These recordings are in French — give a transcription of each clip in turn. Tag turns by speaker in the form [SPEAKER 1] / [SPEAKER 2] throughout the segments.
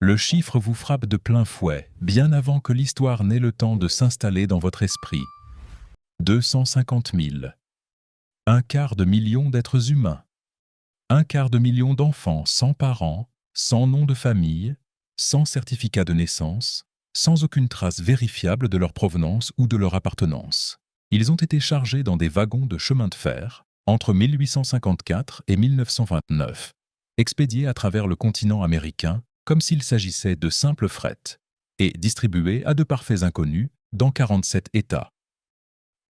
[SPEAKER 1] Le chiffre vous frappe de plein fouet, bien avant que l'histoire n'ait le temps de s'installer dans votre esprit. 250 000. Un quart de million d'êtres humains. Un quart de million d'enfants sans parents, sans nom de famille, sans certificat de naissance, sans aucune trace vérifiable de leur provenance ou de leur appartenance. Ils ont été chargés dans des wagons de chemin de fer entre 1854 et 1929, expédiés à travers le continent américain comme s'il s'agissait de simples fret, et distribués à de parfaits inconnus dans 47 États.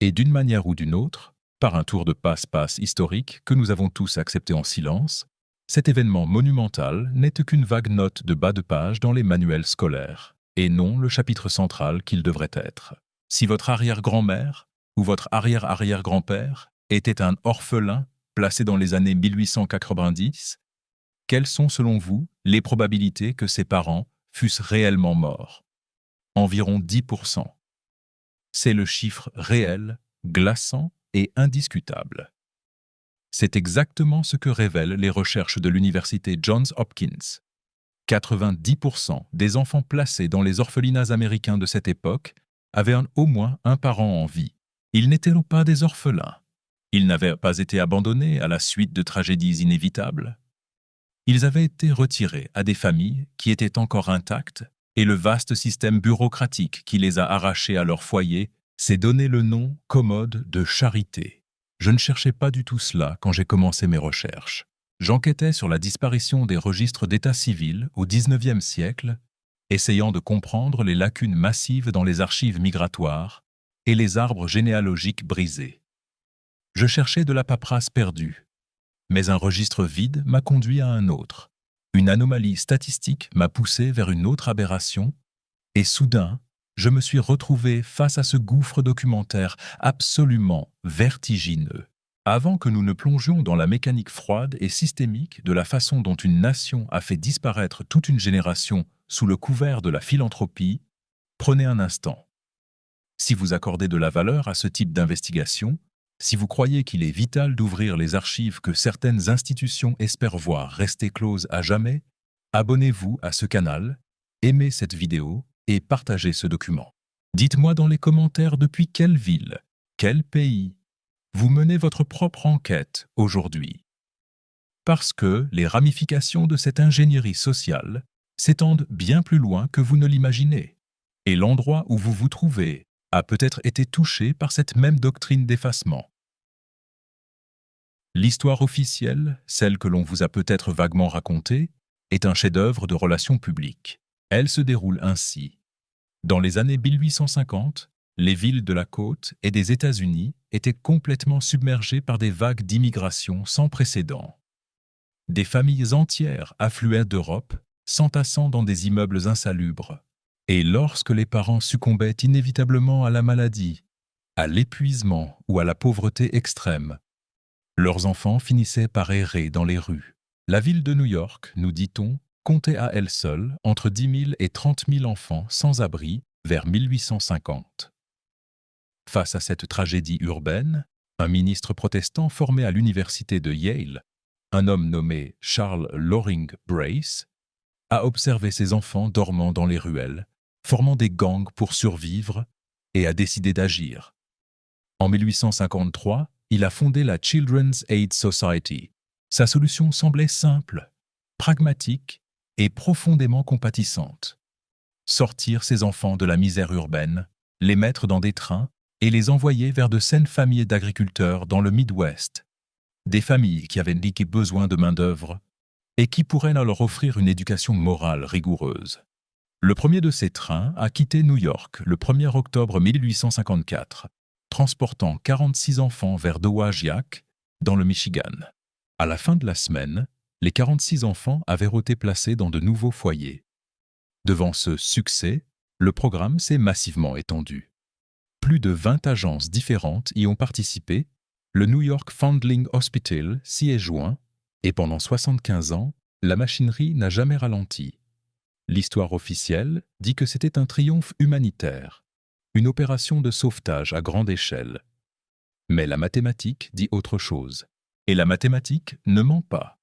[SPEAKER 1] Et d'une manière ou d'une autre, par un tour de passe-passe historique que nous avons tous accepté en silence, cet événement monumental n'est qu'une vague note de bas de page dans les manuels scolaires, et non le chapitre central qu'il devrait être. Si votre arrière-grand-mère ou votre arrière-arrière-grand-père était un orphelin placé dans les années 1890, quelles sont selon vous les probabilités que ses parents fussent réellement morts? Environ 10%. C'est le chiffre réel, glaçant et indiscutable. C'est exactement ce que révèlent les recherches de l'université Johns Hopkins. 90% des enfants placés dans les orphelinats américains de cette époque avaient au moins un parent en vie. Ils n'étaient pas des orphelins. Ils n'avaient pas été abandonnés à la suite de tragédies inévitables. Ils avaient été retirés à des familles qui étaient encore intactes et le vaste système bureaucratique qui les a arrachés à leur foyer s'est donné le nom commode de charité. Je ne cherchais pas du tout cela quand j'ai commencé mes recherches. J'enquêtais sur la disparition des registres d'état civil au XIXe siècle, essayant de comprendre les lacunes massives dans les archives migratoires et les arbres généalogiques brisés. Je cherchais de la paperasse perdue, mais un registre vide m'a conduit à un autre. Une anomalie statistique m'a poussé vers une autre aberration, et soudain, je me suis retrouvé face à ce gouffre documentaire absolument vertigineux. Avant que nous ne plongions dans la mécanique froide et systémique de la façon dont une nation a fait disparaître toute une génération sous le couvert de la philanthropie, prenez un instant. Si vous accordez de la valeur à ce type d'investigation, si vous croyez qu'il est vital d'ouvrir les archives que certaines institutions espèrent voir rester closes à jamais, abonnez-vous à ce canal, aimez cette vidéo et partagez ce document. Dites-moi dans les commentaires depuis quelle ville, quel pays, vous menez votre propre enquête aujourd'hui. Parce que les ramifications de cette ingénierie sociale s'étendent bien plus loin que vous ne l'imaginez, et l'endroit où vous vous trouvez a peut-être été touché par cette même doctrine d'effacement. L'histoire officielle, celle que l'on vous a peut-être vaguement racontée, est un chef-d'œuvre de relations publiques. Elle se déroule ainsi. Dans les années 1850, les villes de la côte et des États-Unis étaient complètement submergées par des vagues d'immigration sans précédent. Des familles entières affluaient d'Europe, s'entassant dans des immeubles insalubres. Et lorsque les parents succombaient inévitablement à la maladie, à l'épuisement ou à la pauvreté extrême, leurs enfants finissaient par errer dans les rues. La ville de New York, nous dit-on, comptait à elle seule entre 10 000 et 30 000 enfants sans abri vers 1850. Face à cette tragédie urbaine, un ministre protestant formé à l'université de Yale, un homme nommé Charles Loring Brace, a observé ses enfants dormant dans les ruelles, formant des gangs pour survivre, et a décidé d'agir. En 1853, il a fondé la Children's Aid Society. Sa solution semblait simple, pragmatique et profondément compatissante. Sortir ces enfants de la misère urbaine, les mettre dans des trains et les envoyer vers de saines familles d'agriculteurs dans le Midwest. Des familles qui avaient besoin de main-d'œuvre et qui pourraient leur offrir une éducation morale rigoureuse. Le premier de ces trains a quitté New York le 1er octobre 1854, transportant 46 enfants vers Dowagiac, dans le Michigan. À la fin de la semaine, les 46 enfants avaient été placés dans de nouveaux foyers. Devant ce succès, le programme s'est massivement étendu. Plus de 20 agences différentes y ont participé, le New York Foundling Hospital s'y est joint, et pendant 75 ans, la machinerie n'a jamais ralenti. L'histoire officielle dit que c'était un triomphe humanitaire, une opération de sauvetage à grande échelle. Mais la mathématique dit autre chose, et la mathématique ne ment pas.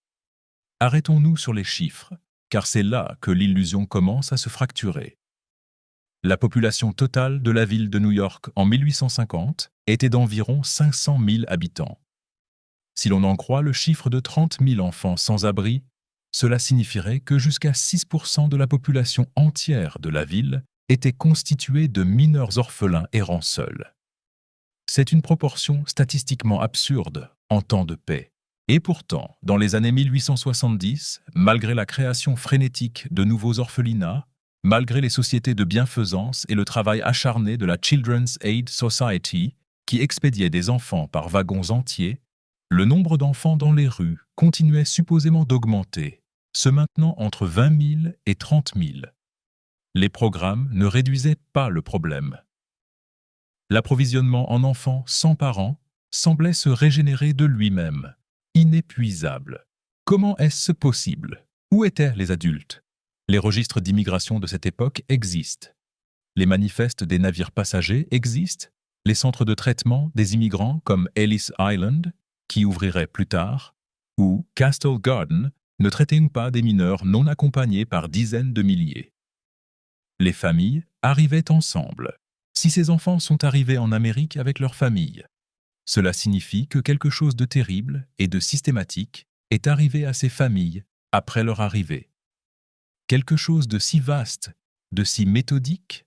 [SPEAKER 1] Arrêtons-nous sur les chiffres, car c'est là que l'illusion commence à se fracturer. La population totale de la ville de New York en 1850 était d'environ 500 000 habitants. Si l'on en croit le chiffre de 30 000 enfants sans abri, cela signifierait que jusqu'à 6% de la population entière de la ville était constituée de mineurs orphelins errant seuls. C'est une proportion statistiquement absurde en temps de paix. Et pourtant, dans les années 1870, malgré la création frénétique de nouveaux orphelinats, malgré les sociétés de bienfaisance et le travail acharné de la Children's Aid Society, qui expédiait des enfants par wagons entiers, le nombre d'enfants dans les rues continuait supposément d'augmenter, se maintenant entre 20 000 et 30 000. Les programmes ne réduisaient pas le problème. L'approvisionnement en enfants sans parents semblait se régénérer de lui-même, inépuisable. Comment est-ce possible? Où étaient les adultes? Les registres d'immigration de cette époque existent. Les manifestes des navires passagers existent. Les centres de traitement des immigrants comme Ellis Island, qui ouvrirait plus tard, ou Castle Garden, ne traitaient pas des mineurs non accompagnés par dizaines de milliers. Les familles arrivaient ensemble. Si ces enfants sont arrivés en Amérique avec leur famille, cela signifie que quelque chose de terrible et de systématique est arrivé à ces familles après leur arrivée. Quelque chose de si vaste, de si méthodique,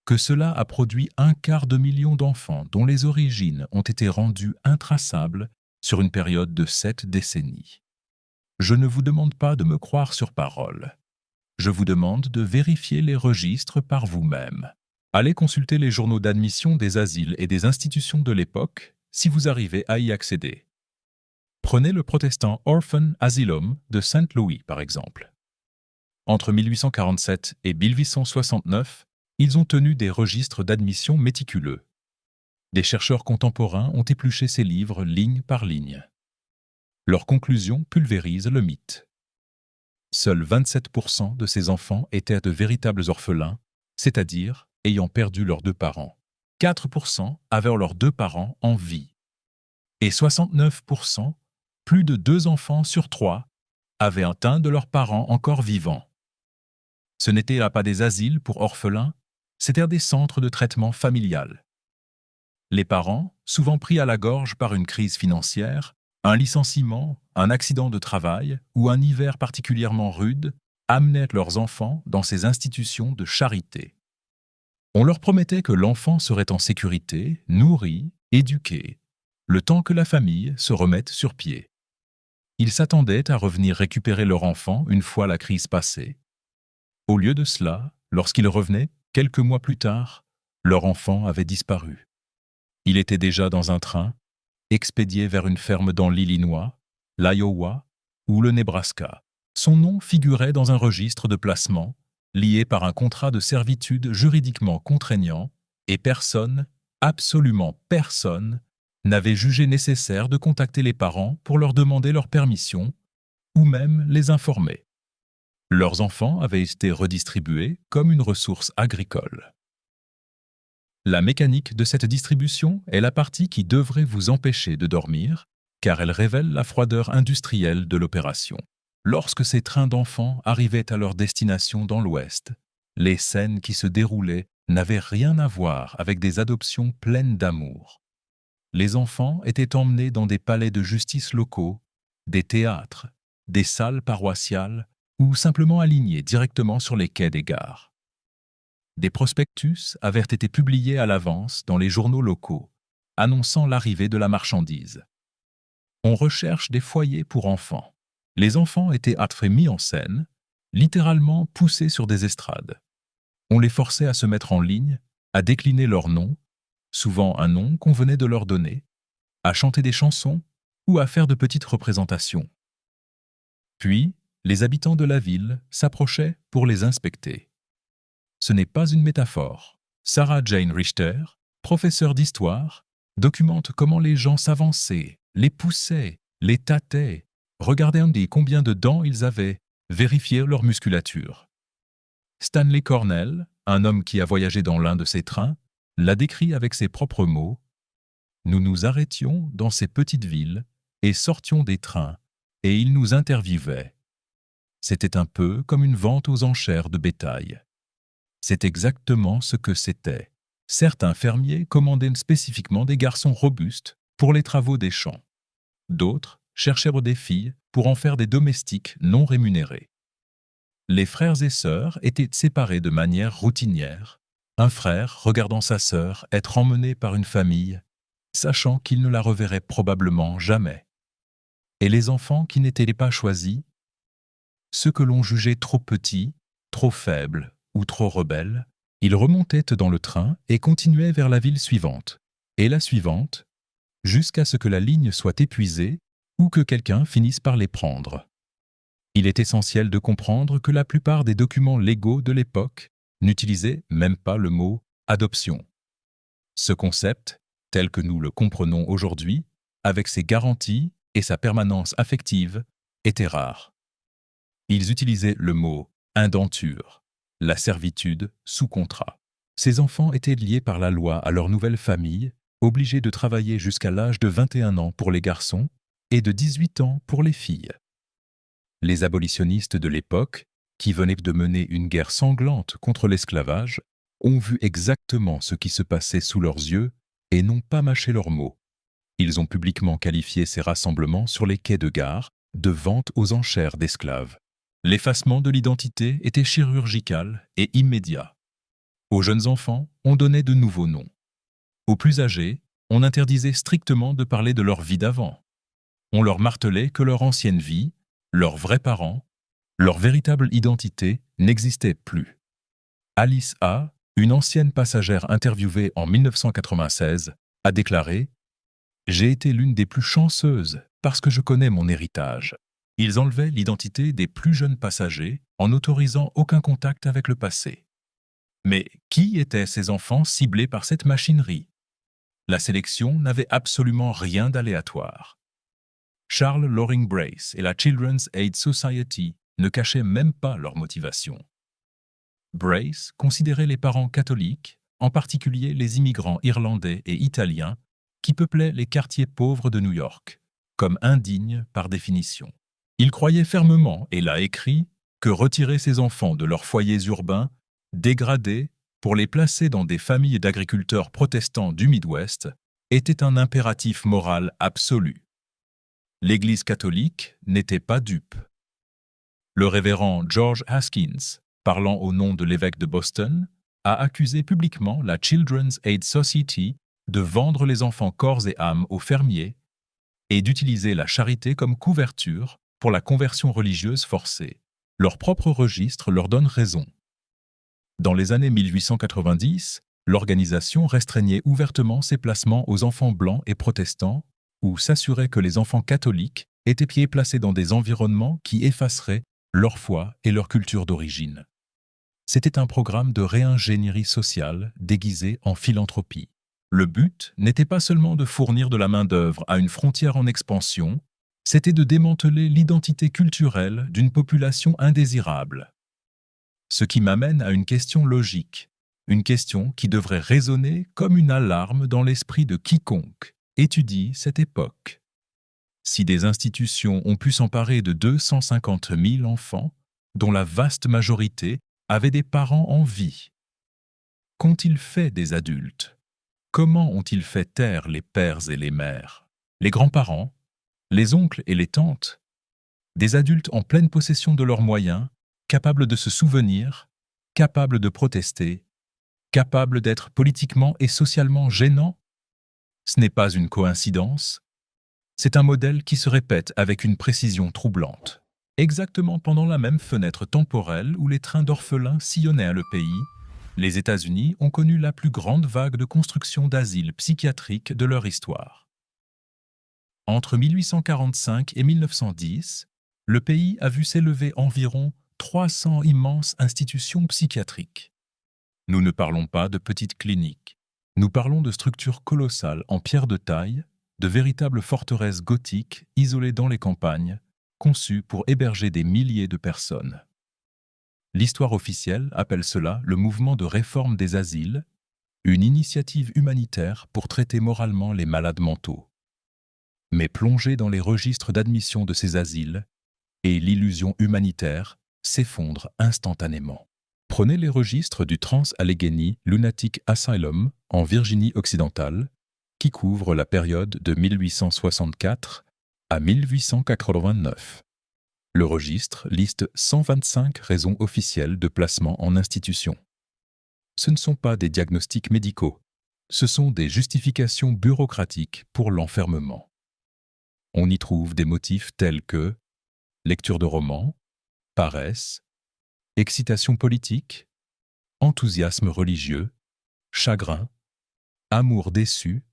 [SPEAKER 1] que cela a produit 250 000 d'enfants dont les origines ont été rendues intraçables sur une période de 7 décennies. Je ne vous demande pas de me croire sur parole. Je vous demande de vérifier les registres par vous-même. Allez consulter les journaux d'admission des asiles et des institutions de l'époque si vous arrivez à y accéder. Prenez le protestant Orphan Asylum de Saint Louis, par exemple. Entre 1847 et 1869, ils ont tenu des registres d'admission méticuleux. Des chercheurs contemporains ont épluché ces livres ligne par ligne. Leurs conclusions pulvérisent le mythe. Seuls 27% de ces enfants étaient de véritables orphelins, c'est-à-dire ayant perdu leurs 2 parents. 4% avaient leurs 2 parents en vie. Et 69%, plus de 2 enfants sur 3, avaient un de leurs parents encore vivants. Ce n'étaient là pas des asiles pour orphelins, c'étaient des centres de traitement familial. Les parents, souvent pris à la gorge par une crise financière, un licenciement, un accident de travail ou un hiver particulièrement rude, amenaient leurs enfants dans ces institutions de charité. On leur promettait que l'enfant serait en sécurité, nourri, éduqué, le temps que la famille se remette sur pied. Ils s'attendaient à revenir récupérer leur enfant une fois la crise passée. Au lieu de cela, lorsqu'ils revenaient, quelques mois plus tard, leur enfant avait disparu. Il était déjà dans un train, expédié vers une ferme dans l'Illinois, l'Iowa ou le Nebraska. Son nom figurait dans un registre de placement, lié par un contrat de servitude juridiquement contraignant, et personne, absolument personne, n'avait jugé nécessaire de contacter les parents pour leur demander leur permission, ou même les informer. Leurs enfants avaient été redistribués comme une ressource agricole. La mécanique de cette distribution est la partie qui devrait vous empêcher de dormir, car elle révèle la froideur industrielle de l'opération. Lorsque ces trains d'enfants arrivaient à leur destination dans l'Ouest, les scènes qui se déroulaient n'avaient rien à voir avec des adoptions pleines d'amour. Les enfants étaient emmenés dans des palais de justice locaux, des théâtres, des salles paroissiales ou simplement alignés directement sur les quais des gares. Des prospectus avaient été publiés à l'avance dans les journaux locaux, annonçant l'arrivée de la marchandise. On recherche des foyers pour enfants. Les enfants étaient mis en scène, littéralement poussés sur des estrades. On les forçait à se mettre en ligne, à décliner leur nom, souvent un nom qu'on venait de leur donner, à chanter des chansons ou à faire de petites représentations. Puis, les habitants de la ville s'approchaient pour les inspecter. Ce n'est pas une métaphore. Sarah Jane Richter, professeure d'histoire, documente comment les gens s'avançaient, les poussaient, les tâtaient, regardaient combien de dents ils avaient, vérifiaient leur musculature. Stanley Cornell, un homme qui a voyagé dans l'un de ces trains, l'a décrit avec ses propres mots. « Nous nous arrêtions dans ces petites villes et sortions des trains, et ils nous interviewaient. C'était un peu comme une vente aux enchères de bétail. C'est exactement ce que c'était. Certains fermiers commandaient spécifiquement des garçons robustes pour les travaux des champs. D'autres cherchèrent des filles pour en faire des domestiques non rémunérés. Les frères et sœurs étaient séparés de manière routinière, un frère regardant sa sœur être emmenée par une famille, sachant qu'il ne la reverrait probablement jamais. Et les enfants qui n'étaient pas choisis, ceux que l'on jugeait trop petits, trop faibles ou trop rebelles, ils remontaient dans le train et continuaient vers la ville suivante, et la suivante, jusqu'à ce que la ligne soit épuisée ou que quelqu'un finisse par les prendre. Il est essentiel de comprendre que la plupart des documents légaux de l'époque n'utilisaient même pas le mot « adoption ». Ce concept, tel que nous le comprenons aujourd'hui, avec ses garanties et sa permanence affective, était rare. Ils utilisaient le mot « indenture », la servitude sous contrat. Ces enfants étaient liés par la loi à leur nouvelle famille, obligés de travailler jusqu'à l'âge de 21 ans pour les garçons et de 18 ans pour les filles. Les abolitionnistes de l'époque, qui venaient de mener une guerre sanglante contre l'esclavage, ont vu exactement ce qui se passait sous leurs yeux et n'ont pas mâché leurs mots. Ils ont publiquement qualifié ces rassemblements sur les quais de gare de vente aux enchères d'esclaves. L'effacement de l'identité était chirurgical et immédiat. Aux jeunes enfants, on donnait de nouveaux noms. Aux plus âgés, on interdisait strictement de parler de leur vie d'avant. On leur martelait que leur ancienne vie, leurs vrais parents, leur véritable identité n'existait plus. Alice A., une ancienne passagère interviewée en 1996, a déclaré « J'ai été l'une des plus chanceuses parce que je connais mon héritage. » Ils enlevaient l'identité des plus jeunes passagers en n'autorisant aucun contact avec le passé. Mais qui étaient ces enfants ciblés par cette machinerie? La sélection n'avait absolument rien d'aléatoire. Charles Loring Brace et la Children's Aid Society ne cachaient même pas leur motivation. Brace considérait les parents catholiques, en particulier les immigrants irlandais et italiens, qui peuplaient les quartiers pauvres de New York, comme indignes par définition. Il croyait fermement, et l'a écrit, que retirer ces enfants de leurs foyers urbains, dégradés, pour les placer dans des familles d'agriculteurs protestants du Midwest, était un impératif moral absolu. L'Église catholique n'était pas dupe. Le révérend George Haskins, parlant au nom de l'évêque de Boston, a accusé publiquement la Children's Aid Society de vendre les enfants corps et âme aux fermiers et d'utiliser la charité comme couverture pour la conversion religieuse forcée. Leur propre registre leur donne raison. Dans les années 1890, l'organisation restreignait ouvertement ses placements aux enfants blancs et protestants ou s'assurait que les enfants catholiques étaient pieds placés dans des environnements qui effaceraient leur foi et leur culture d'origine. C'était un programme de réingénierie sociale déguisé en philanthropie. Le but n'était pas seulement de fournir de la main-d'œuvre à une frontière en expansion, c'était de démanteler l'identité culturelle d'une population indésirable. Ce qui m'amène à une question logique, une question qui devrait résonner comme une alarme dans l'esprit de quiconque étudie cette époque. Si des institutions ont pu s'emparer de 250 000 enfants, dont la vaste majorité avaient des parents en vie, qu'ont-ils fait des adultes? Comment ont-ils fait taire les pères et les mères, les grands-parents, les oncles et les tantes? Des adultes en pleine possession de leurs moyens, capables de se souvenir, capables de protester, capables d'être politiquement et socialement gênants? Ce n'est pas une coïncidence. C'est un modèle qui se répète avec une précision troublante. Exactement pendant la même fenêtre temporelle où les trains d'orphelins sillonnaient le pays, les États-Unis ont connu la plus grande vague de construction d'asiles psychiatriques de leur histoire. Entre 1845 et 1910, le pays a vu s'élever environ 300 immenses institutions psychiatriques. Nous ne parlons pas de petites cliniques. Nous parlons de structures colossales en pierre de taille, de véritables forteresses gothiques isolées dans les campagnes, conçues pour héberger des milliers de personnes. L'histoire officielle appelle cela le mouvement de réforme des asiles, une initiative humanitaire pour traiter moralement les malades mentaux. Mais plongé dans les registres d'admission de ces asiles, et l'illusion humanitaire s'effondre instantanément. Prenez les registres du Trans-Allegheny Lunatic Asylum en Virginie occidentale, qui couvre la période de 1864 à 1889. Le registre liste 125 raisons officielles de placement en institution. Ce ne sont pas des diagnostics médicaux, ce sont des justifications bureaucratiques pour l'enfermement. On y trouve des motifs tels que lecture de romans, paresse, excitation politique, enthousiasme religieux, chagrin, amour déçu,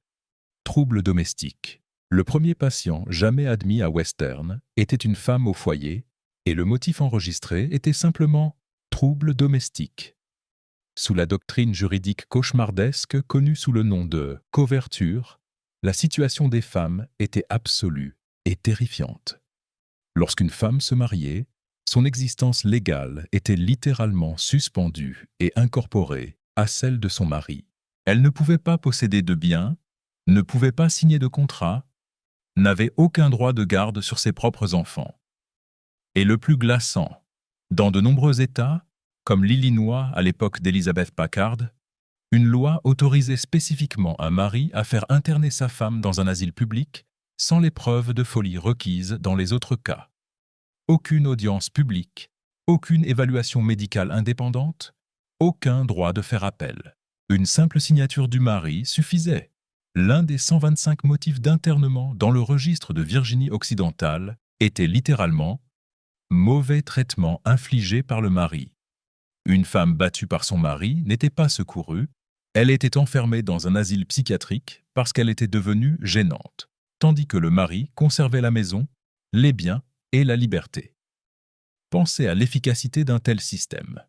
[SPEAKER 1] troubles domestiques. Le premier patient jamais admis à Western était une femme au foyer et le motif enregistré était simplement troubles domestiques. Sous la doctrine juridique cauchemardesque connue sous le nom de couverture, la situation des femmes était absolue et terrifiante. Lorsqu'une femme se mariait, son existence légale était littéralement suspendue et incorporée à celle de son mari. Elle ne pouvait pas posséder de biens, ne pouvait pas signer de contrat, n'avait aucun droit de garde sur ses propres enfants. Et le plus glaçant, dans de nombreux États, comme l'Illinois à l'époque d'Elizabeth Packard, une loi autorisait spécifiquement un mari à faire interner sa femme dans un asile public sans les preuves de folie requises dans les autres cas. Aucune audience publique, aucune évaluation médicale indépendante, aucun droit de faire appel. Une simple signature du mari suffisait. L'un des 125 motifs d'internement dans le registre de Virginie occidentale était littéralement « mauvais traitement infligé par le mari ». Une femme battue par son mari n'était pas secourue, elle était enfermée dans un asile psychiatrique parce qu'elle était devenue gênante, tandis que le mari conservait la maison, les biens et la liberté. Pensez à l'efficacité d'un tel système.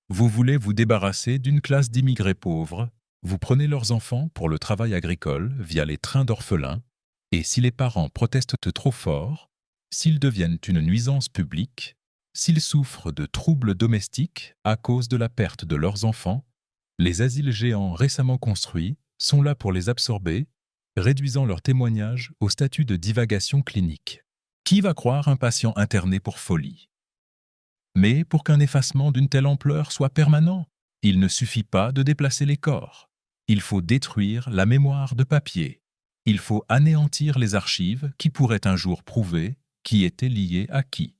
[SPEAKER 1] Vous voulez vous débarrasser d'une classe d'immigrés pauvres, vous prenez leurs enfants pour le travail agricole via les trains d'orphelins, et si les parents protestent trop fort, s'ils deviennent une nuisance publique, s'ils souffrent de troubles domestiques à cause de la perte de leurs enfants, les asiles géants récemment construits sont là pour les absorber, réduisant leur témoignage au statut de divagation clinique. Qui va croire un patient interné pour folie? Mais pour qu'un effacement d'une telle ampleur soit permanent, il ne suffit pas de déplacer les corps. Il faut détruire la mémoire de papier. Il faut anéantir les archives qui pourraient un jour prouver qui était lié à qui.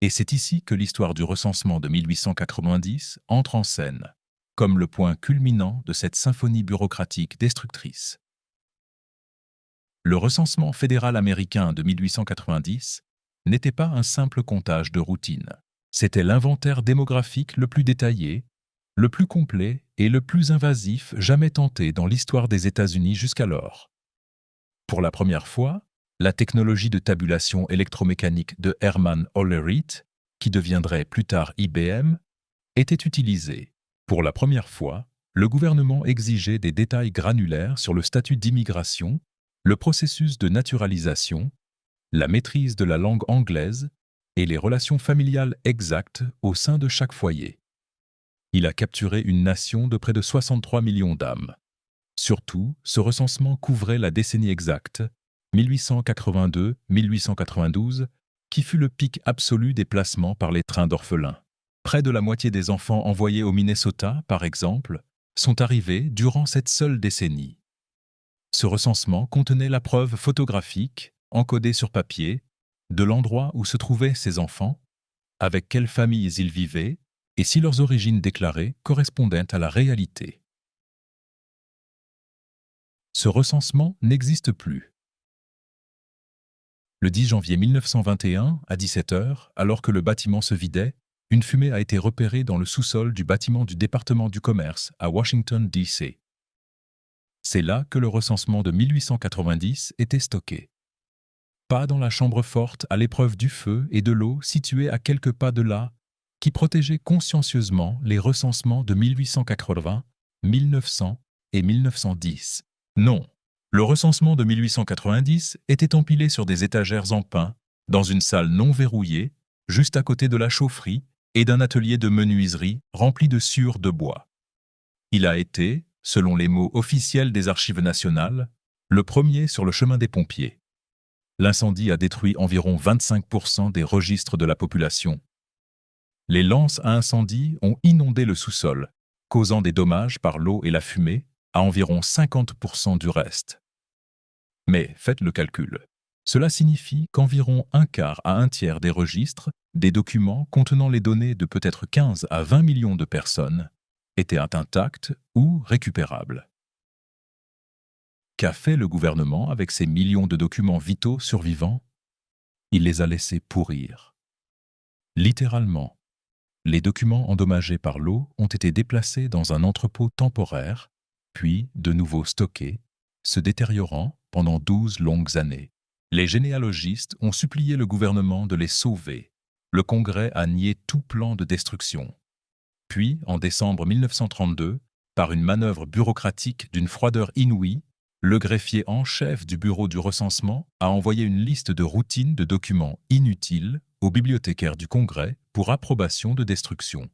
[SPEAKER 1] Et c'est ici que l'histoire du recensement de 1890 entre en scène, comme le point culminant de cette symphonie bureaucratique destructrice. Le recensement fédéral américain de 1890 n'était pas un simple comptage de routine. C'était l'inventaire démographique le plus détaillé, le plus complet et le plus invasif jamais tenté dans l'histoire des États-Unis jusqu'alors. Pour la première fois, la technologie de tabulation électromécanique de Herman Hollerith, qui deviendrait plus tard IBM, était utilisée. Pour la première fois, le gouvernement exigeait des détails granulaires sur le statut d'immigration, le processus de naturalisation, la maîtrise de la langue anglaise et les relations familiales exactes au sein de chaque foyer. Il a capturé une nation de près de 63 millions d'âmes. Surtout, ce recensement couvrait la décennie exacte, 1882-1892, qui fut le pic absolu des placements par les trains d'orphelins. Près de la moitié des enfants envoyés au Minnesota, par exemple, sont arrivés durant cette seule décennie. Ce recensement contenait la preuve photographique, encodée sur papier, de l'endroit où se trouvaient ces enfants, avec quelles familles ils vivaient, et si leurs origines déclarées correspondaient à la réalité. Ce recensement n'existe plus. Le 10 janvier 1921, à 17h, alors que le bâtiment se vidait, une fumée a été repérée dans le sous-sol du bâtiment du département du commerce à Washington, D.C. C'est là que le recensement de 1890 était stocké. Pas dans la chambre forte à l'épreuve du feu et de l'eau située à quelques pas de là, qui protégeait consciencieusement les recensements de 1880, 1900 et 1910. Non, le recensement de 1890 était empilé sur des étagères en pin, dans une salle non verrouillée, juste à côté de la chaufferie et d'un atelier de menuiserie rempli de sciures de bois. Il a été, selon les mots officiels des Archives nationales, le premier sur le chemin des pompiers. L'incendie a détruit environ 25% des registres de la population. Les lances à incendie ont inondé le sous-sol, causant des dommages par l'eau et la fumée à environ 50% du reste. Mais faites le calcul. Cela signifie qu'environ un quart à un tiers des registres, des documents contenant les données de peut-être 15 à 20 millions de personnes, étaient intacts ou récupérables. Qu'a fait le gouvernement avec ces millions de documents vitaux survivants? Il les a laissés pourrir. Littéralement, les documents endommagés par l'eau ont été déplacés dans un entrepôt temporaire, puis de nouveau stockés, se détériorant pendant 12 longues années. Les généalogistes ont supplié le gouvernement de les sauver. Le Congrès a nié tout plan de destruction. Puis, en décembre 1932, par une manœuvre bureaucratique d'une froideur inouïe, le greffier en chef du bureau du recensement a envoyé une liste de routine de documents inutiles au bibliothécaire du Congrès pour approbation de destruction.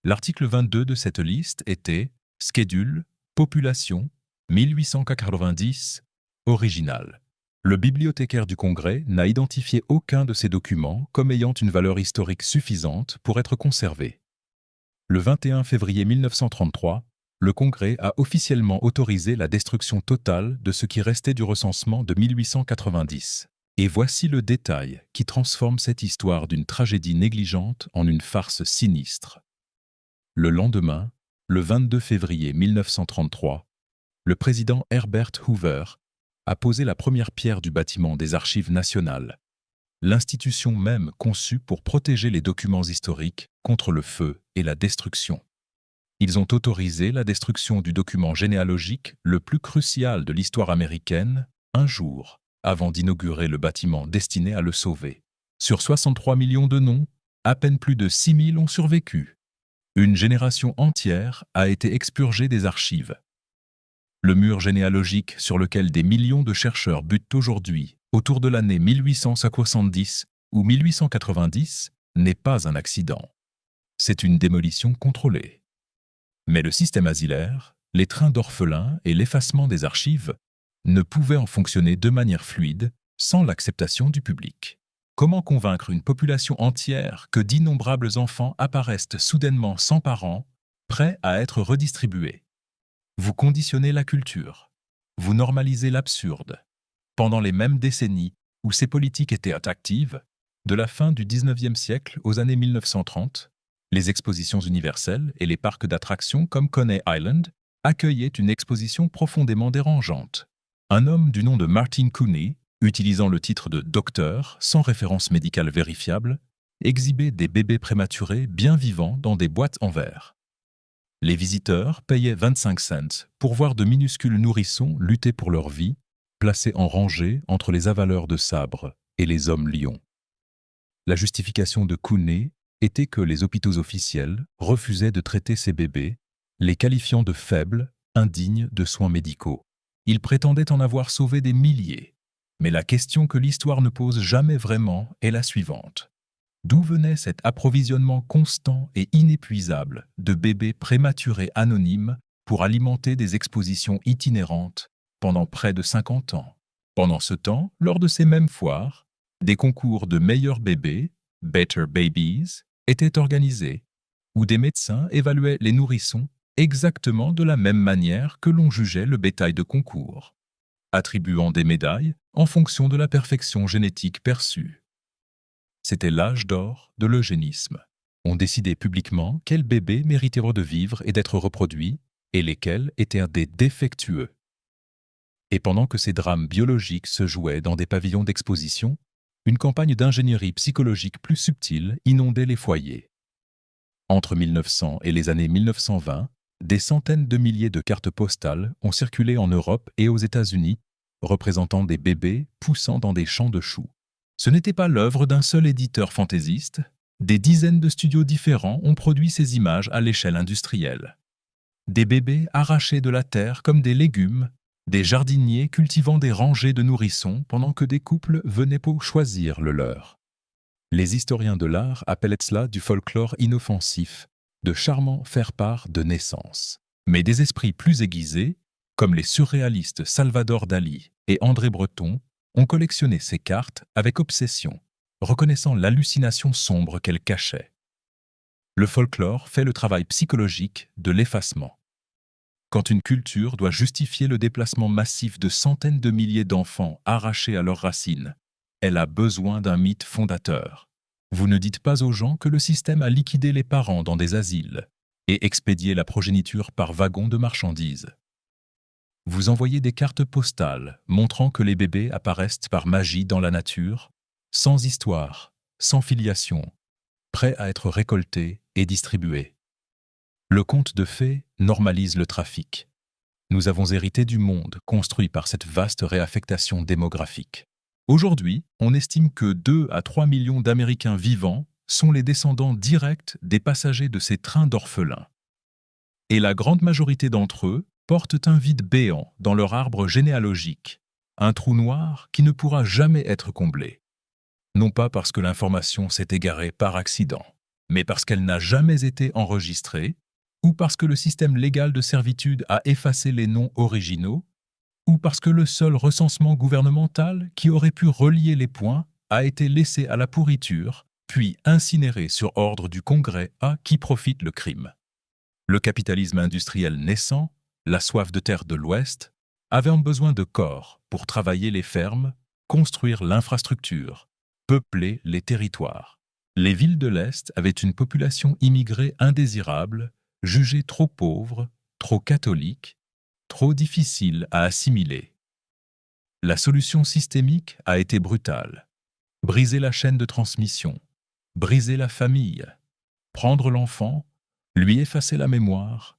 [SPEAKER 1] L'article 22 de cette liste était « Schedule, population, 1890, original ». Le bibliothécaire du Congrès n'a identifié aucun de ces documents comme ayant une valeur historique suffisante pour être conservé. Le 21 février 1933, le Congrès a officiellement autorisé la destruction totale de ce qui restait du recensement de 1890. Et voici le détail qui transforme cette histoire d'une tragédie négligente en une farce sinistre. Le lendemain, le 22 février 1933, le président Herbert Hoover a posé la première pierre du bâtiment des Archives nationales, l'institution même conçue pour protéger les documents historiques contre le feu et la destruction. Ils ont autorisé la destruction du document généalogique le plus crucial de l'histoire américaine un jour avant d'inaugurer le bâtiment destiné à le sauver. Sur 63 millions de noms, à peine plus de 6 000 ont survécu. Une génération entière a été expurgée des archives. Le mur généalogique sur lequel des millions de chercheurs butent aujourd'hui, autour de l'année 1870 ou 1890, n'est pas un accident. C'est une démolition contrôlée. Mais le système asilaire, les trains d'orphelins et l'effacement des archives ne pouvaient en fonctionner de manière fluide sans l'acceptation du public. Comment convaincre une population entière que d'innombrables enfants apparaissent soudainement sans parents, prêts à être redistribués? Vous conditionnez la culture. Vous normalisez l'absurde. Pendant les mêmes décennies où ces politiques étaient actives, de la fin du XIXe siècle aux années 1930, les expositions universelles et les parcs d'attractions comme Coney Island accueillaient une exposition profondément dérangeante. Un homme du nom de Martin Cooney, utilisant le titre de docteur sans référence médicale vérifiable, exhibait des bébés prématurés bien vivants dans des boîtes en verre. Les visiteurs payaient 25 cents pour voir de minuscules nourrissons lutter pour leur vie, placés en rangée entre les avaleurs de sabres et les hommes lions. La justification de Cooney était que les hôpitaux officiels refusaient de traiter ces bébés, les qualifiant de faibles, indignes de soins médicaux. Il prétendait en avoir sauvé des milliers. Mais la question que l'histoire ne pose jamais vraiment est la suivante. D'où venait cet approvisionnement constant et inépuisable de bébés prématurés anonymes pour alimenter des expositions itinérantes pendant près de 50 ans? Pendant ce temps, lors de ces mêmes foires, des concours de meilleurs bébés, Better Babies, étaient organisés, où des médecins évaluaient les nourrissons exactement de la même manière que l'on jugeait le bétail de concours, attribuant des médailles en fonction de la perfection génétique perçue. C'était l'âge d'or de l'eugénisme. On décidait publiquement quels bébés méritaient de vivre et d'être reproduits, et lesquels étaient des défectueux. Et pendant que ces drames biologiques se jouaient dans des pavillons d'exposition, une campagne d'ingénierie psychologique plus subtile inondait les foyers. Entre 1900 et les années 1920, des centaines de milliers de cartes postales ont circulé en Europe et aux États-Unis, représentant des bébés poussant dans des champs de choux. Ce n'était pas l'œuvre d'un seul éditeur fantaisiste. Des dizaines de studios différents ont produit ces images à l'échelle industrielle. Des bébés arrachés de la terre comme des légumes, des jardiniers cultivant des rangées de nourrissons pendant que des couples venaient pour choisir le leur. Les historiens de l'art appellent cela du folklore inoffensif, de charmants faire-part de naissance. Mais des esprits plus aiguisés, comme les surréalistes Salvador Dali et André Breton, On collectionnait ces cartes avec obsession, reconnaissant l'hallucination sombre qu'elles cachaient. Le folklore fait le travail psychologique de l'effacement. Quand une culture doit justifier le déplacement massif de centaines de milliers d'enfants arrachés à leurs racines, elle a besoin d'un mythe fondateur. Vous ne dites pas aux gens que le système a liquidé les parents dans des asiles et expédié la progéniture par wagons de marchandises. Vous envoyez des cartes postales montrant que les bébés apparaissent par magie dans la nature, sans histoire, sans filiation, prêts à être récoltés et distribués. Le conte de fées normalise le trafic. Nous avons hérité du monde construit par cette vaste réaffectation démographique. Aujourd'hui, on estime que 2 à 3 millions d'Américains vivants sont les descendants directs des passagers de ces trains d'orphelins. Et la grande majorité d'entre eux portent un vide béant dans leur arbre généalogique, un trou noir qui ne pourra jamais être comblé. Non pas parce que l'information s'est égarée par accident, mais parce qu'elle n'a jamais été enregistrée, ou parce que le système légal de servitude a effacé les noms originaux, ou parce que le seul recensement gouvernemental qui aurait pu relier les points a été laissé à la pourriture, puis incinéré sur ordre du Congrès à qui profite le crime. Le capitalisme industriel naissant, la soif de terre de l'Ouest, avaient besoin de corps pour travailler les fermes, construire l'infrastructure, peupler les territoires. Les villes de l'Est avaient une population immigrée indésirable, jugée trop pauvre, trop catholique, trop difficile à assimiler. La solution systémique a été brutale. Briser la chaîne de transmission, briser la famille, prendre l'enfant, lui effacer la mémoire,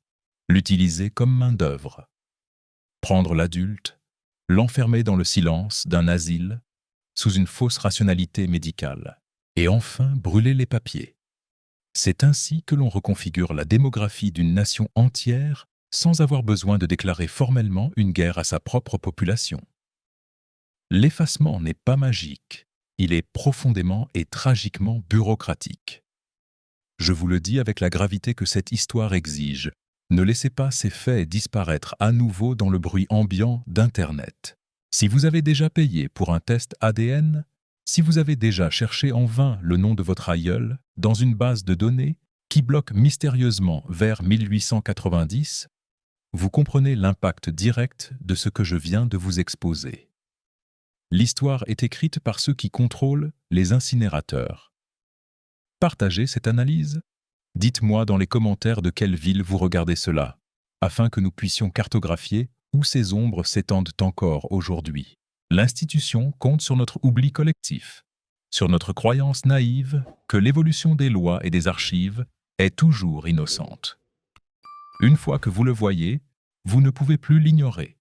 [SPEAKER 1] l'utiliser comme main-d'œuvre. Prendre l'adulte, l'enfermer dans le silence d'un asile, sous une fausse rationalité médicale, et enfin brûler les papiers. C'est ainsi que l'on reconfigure la démographie d'une nation entière sans avoir besoin de déclarer formellement une guerre à sa propre population. L'effacement n'est pas magique, il est profondément et tragiquement bureaucratique. Je vous le dis avec la gravité que cette histoire exige, ne laissez pas ces faits disparaître à nouveau dans le bruit ambiant d'Internet. Si vous avez déjà payé pour un test ADN, si vous avez déjà cherché en vain le nom de votre aïeul dans une base de données qui bloque mystérieusement vers 1890, vous comprenez l'impact direct de ce que je viens de vous exposer. L'histoire est écrite par ceux qui contrôlent les incinérateurs. Partagez cette analyse. Dites-moi dans les commentaires de quelle ville vous regardez cela, afin que nous puissions cartographier où ces ombres s'étendent encore aujourd'hui. L'institution compte sur notre oubli collectif, sur notre croyance naïve que l'évolution des lois et des archives est toujours innocente. Une fois que vous le voyez, vous ne pouvez plus l'ignorer.